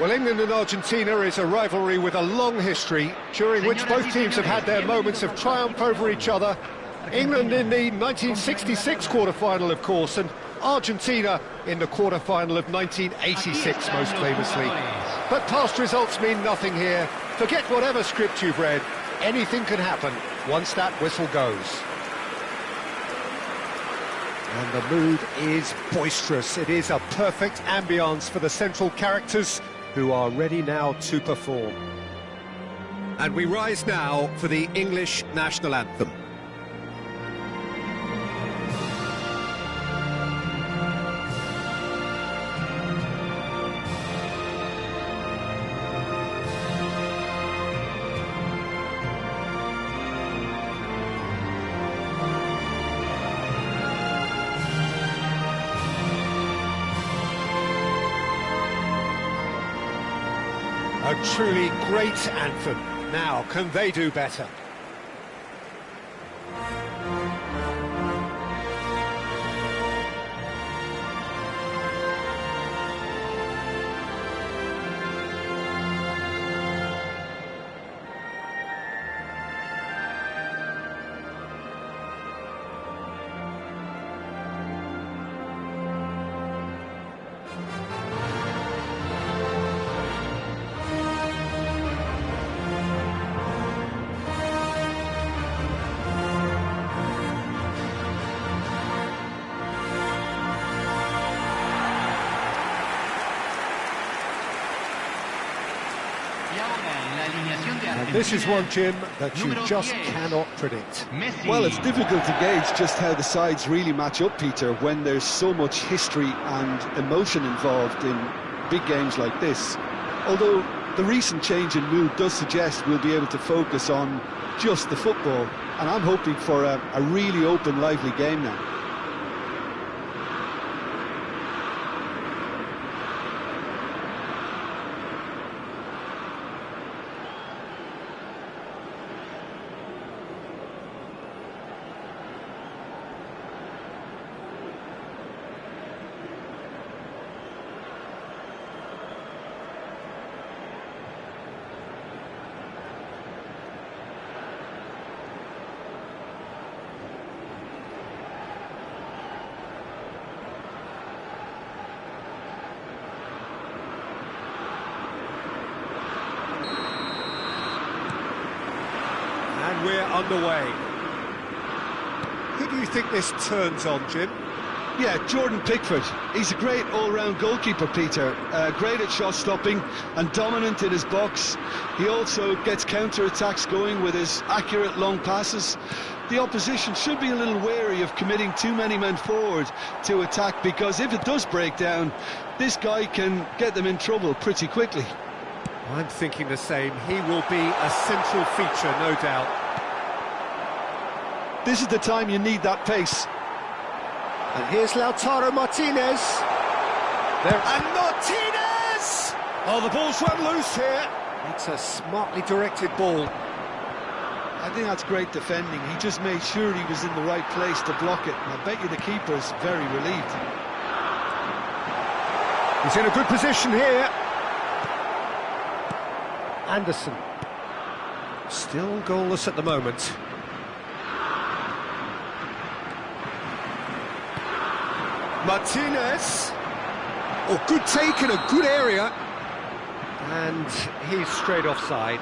Well, England and Argentina is a rivalry with a long history, during which both teams have had their moments of triumph over each other. England in the 1966 quarter-final, of course, and Argentina in the quarter-final of 1986, most famously. But past results mean nothing here. Forget whatever script you've read. Anything can happen once that whistle goes. And the mood is boisterous. It is a perfect ambience for the central characters, who are ready now to perform. And we rise now for the English national anthem. A truly great anthem. Now, can they do better? And this is one, Jim, that you just cannot predict. Well, it's difficult to gauge just how the sides really match up, Peter, when there's so much history and emotion involved in big games like this. Although the recent change in mood does suggest we'll be able to focus on just the football, and I'm hoping for a really open, lively game now. And we're underway. Who do you think this turns on, Jim? Yeah, Jordan Pickford. He's a great all-round goalkeeper, Peter. Great at shot stopping and dominant in his box. He also gets counter-attacks going with his accurate long passes. The opposition should be a little wary of committing too many men forward to attack, because if it does break down, this guy can get them in trouble pretty quickly. I'm thinking the same. He will be a central feature, no doubt. This is the time you need that pace. And here's Lautaro Martinez. And Martinez! Oh, the ball's run loose here. It's a smartly directed ball. I think that's great defending. He just made sure he was in the right place to block it. And I bet you the keeper's very relieved. He's in a good position here. Anderson. Still goalless at the moment. Martinez. Oh, good take in a good area. And he's straight offside.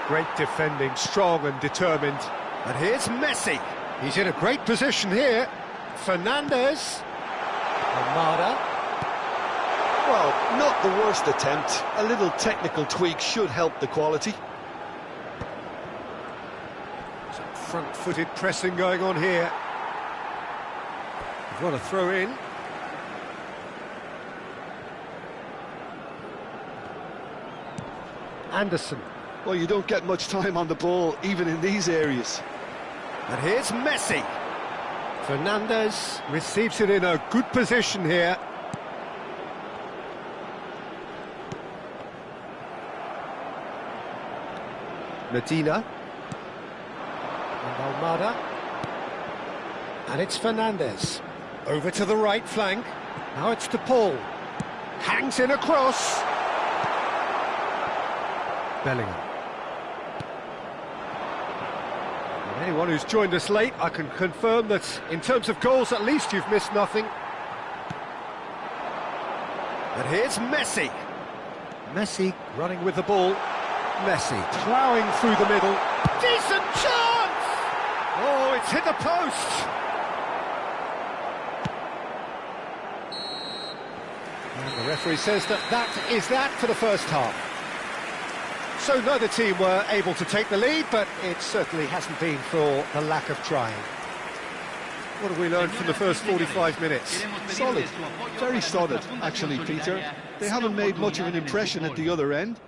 Great defending, strong and determined. And here's Messi. He's in a great position here. Fernandez. Armada. Well, not the worst attempt. A little technical tweak should help the quality. Some front-footed pressing going on here. You've got to throw in. Anderson. Well, you don't get much time on the ball, even in these areas. And here's Messi. Fernandez receives it in a good position here. Medina. And Almada. And it's Fernandez. Over to the right flank. Now it's to Paul. Hangs in across. Bellingham. And anyone who's joined us late, I can confirm that in terms of goals, at least you've missed nothing. And here's Messi. Messi running with the ball. Messi ploughing through the middle. Decent chance! Oh, it's hit the post! And the referee says that is that for the first half. So neither team were able to take the lead, but it certainly hasn't been for the lack of trying. What have we learned from the first 45 minutes? Solid, very solid, actually, Peter. They haven't made much of an impression at the other end,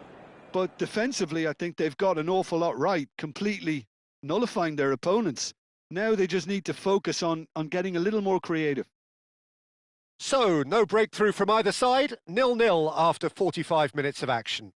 but defensively, I think they've got an awful lot right, completely nullifying their opponents. Now they just need to focus on getting a little more creative. So, no breakthrough from either side, 0-0 after 45 minutes of action.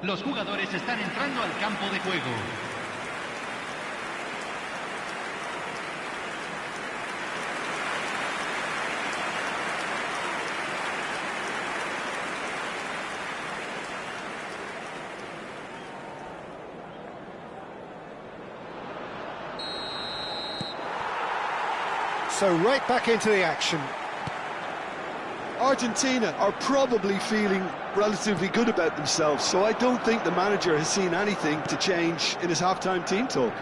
Los jugadores están entrando al campo de juego. So right back into the action. Argentina are probably feeling relatively good about themselves, so I don't think the manager has seen anything to change in his half-time team talk.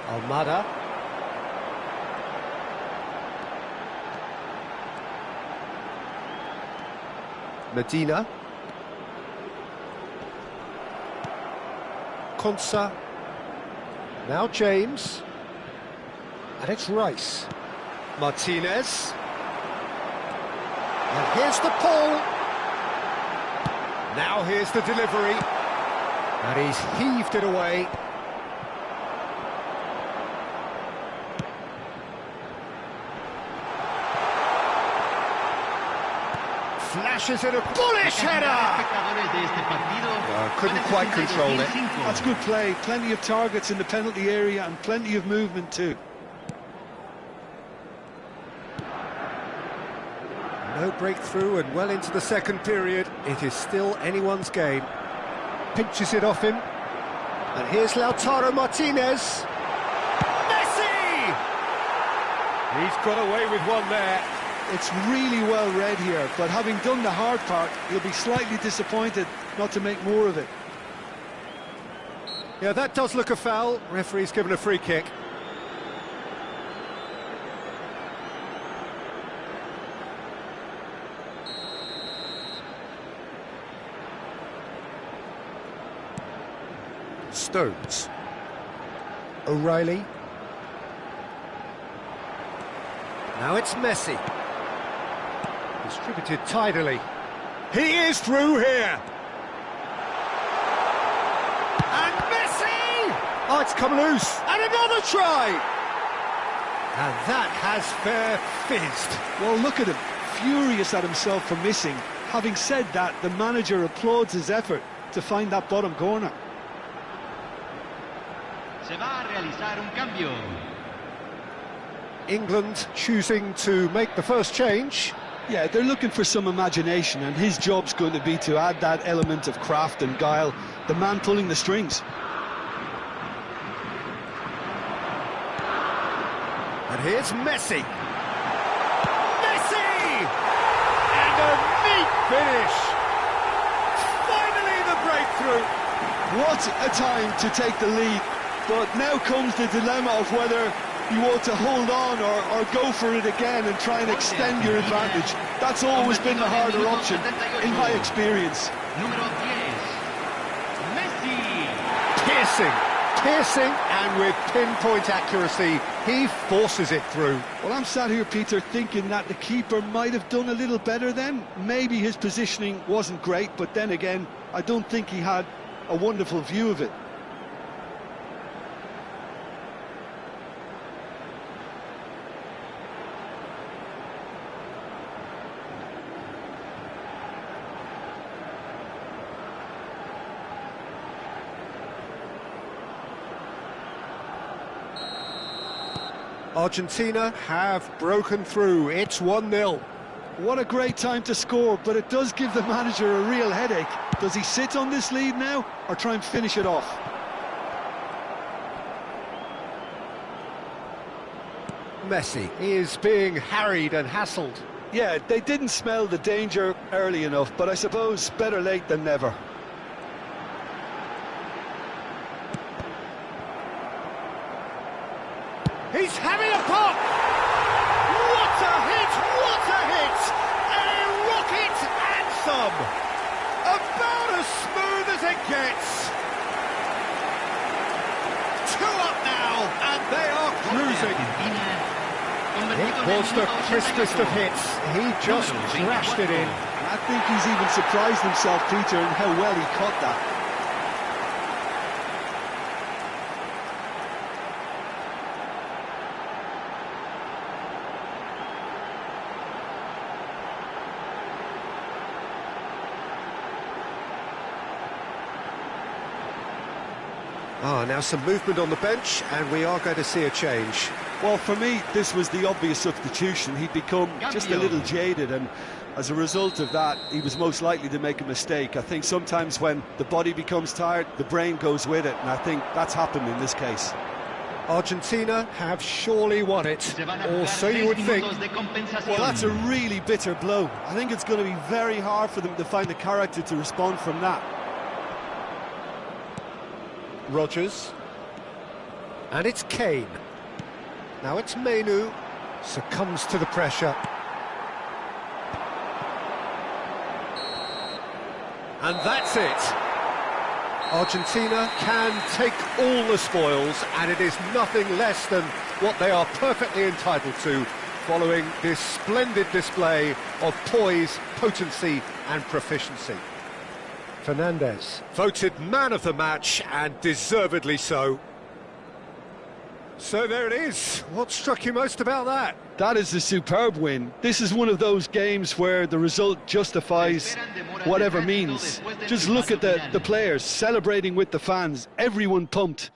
Almada. Medina. Konsa. Now James. And it's Rice. Martinez. And here's the pull. Now here's the delivery. And he's heaved it away. Flashes it, a bullish header! Couldn't quite control it. That's good play. Plenty of targets in the penalty area and plenty of movement too. No breakthrough and well into the second period. It is still anyone's game. Pinches it off him. And here's Lautaro Martinez. Messi! He's got away with one there. It's really well read here, but having done the hard part, he'll be slightly disappointed not to make more of it. Yeah, that does look a foul. Referee's given a free kick. Stones. O'Reilly. Now it's Messi. Distributed tidily. He is through here. And Messi! Oh, it's come loose. And another try! And that has fair fizzed. Well, look at him, furious at himself for missing. Having said that, the manager applauds his effort to find that bottom corner. Se va a realizar un cambio. England choosing to make the first change. Yeah, they're looking for some imagination, and his job's going to be to add that element of craft and guile, the man pulling the strings. And here's Messi. finish! Finally the breakthrough! What a time to take the lead, but now comes the dilemma of whether you want to hold on or go for it again and try and extend your advantage. That's always been the harder option, in my experience. Número 10, Messi. Piercing, and with pinpoint accuracy, he forces it through. Well, I'm sat here, Peter, thinking that the keeper might have done a little better then. Maybe his positioning wasn't great, but then again, I don't think he had a wonderful view of it. Argentina have broken through. It's 1-0. What a great time to score, but it does give the manager a real headache. Does he sit on this lead now, or try and finish it off? Messi is being harried and hassled. Yeah, they didn't smell the danger early enough, but I suppose better late than never. He's having a pop! What a hit! What a hit! A rocket and some! About as smooth as it gets! 2 up now, and they are cruising. It was the crispest of hits. He just crashed it in. I think he's even surprised himself, Peter, in how well he caught that. Now some movement on the bench, and we are going to see a change. Well, for me, this was the obvious substitution. He'd become just a little jaded, and as a result of that, he was most likely to make a mistake. I think sometimes when the body becomes tired, the brain goes with it, and I think that's happened in this case. Argentina have surely won it, or so you would think. Well, that's a really bitter blow. I think it's going to be very hard for them to find the character to respond from that. Rodgers, and it's Kane. Now it's Menu, succumbs to the pressure. And that's it. Argentina can take all the spoils, and it is nothing less than what they are perfectly entitled to, following this splendid display of poise, potency and proficiency. Fernandez, voted man of the match, and deservedly so. So there it is. What struck you most about that? That is a superb win. This is one of those games where the result justifies whatever means. Just look at the players celebrating with the fans. Everyone pumped.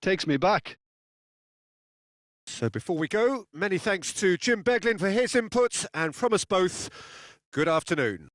Takes me back. So before we go, many thanks to Jim Beglin for his input, and from us both, good afternoon.